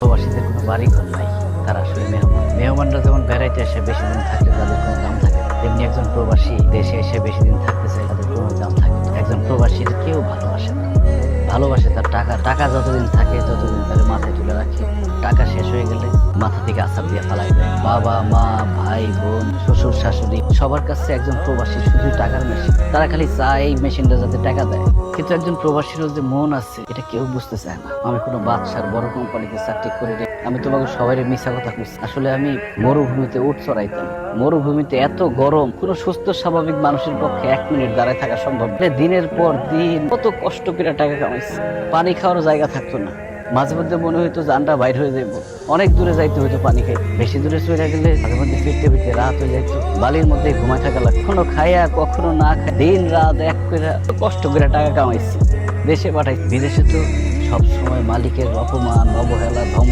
প্রবাসীদের কোনো বাড়ি ঘর নাই, তারা আসলে মেহমানরা যেমন বেড়াইতে এসে বেশি দিন থাকলে তাদের কোনো দাম থাকে না, তেমনি একজন প্রবাসী দেশে এসে বেশি দিন থাকতে চাই তাদের কোনো দাম থাকে না। একজন প্রবাসীর কেউ ভালোবাসে না, ভালোবাসে তার টাকা। টাকা যতদিন থাকে ততদিন তার মাথায় তুলে রাখে, টাকা শেষ হয়ে গেলে মাথা থেকে আছাড় দিয়ে ফালাই দেয়। বাবা মা ভাই বোন শ্বশুর শাশুড়ি সবার কাছে একজন প্রবাসী শুধু টাকার মেশিন, তারা খালি চায় এই মেশিনটা যাতে টাকা দেয়। কিন্তু একজন প্রবাসীরও যে মন আছে এটা কেউ বুঝতে চায় না। আমি কোনো বাদশার বড় কোম্পানিতে চাকরি করে আমি তোমাকে সবাই মিশা কথা বলছি। আসলে আমি মরুভূমিতে উঠ চড়াইতাম। মরুভূমিতে এত গরম, কোনো সুস্থ স্বাভাবিক মানুষের পক্ষে 1 মিনিট দাঁড়ায় থাকা সম্ভব না। দিনের পর দিন কত কষ্ট করে টাকা কামাইছি, পানি খাওয়ার জায়গা থাকতো না। মাঝে মধ্যে মনে হইতো জানটা বাইর হয়ে যাইব, অনেক দূরে যাইতে হইতো পানি খাই। বেশি দূরে চলে গেলে মাঝে মধ্যে ফিরতে ফিরতে রাত হয়ে যাইতো, বালির মধ্যে ঘুমায় থাকা লাগতো। কখনো খাইয়া কখনো না খাই, দিন রাত এক করে কষ্ট করে টাকা কামাইছি, দেশে পাঠাইছি। বিদেশে তো সবসময় মালিকের অপমান অবহেলা ধমক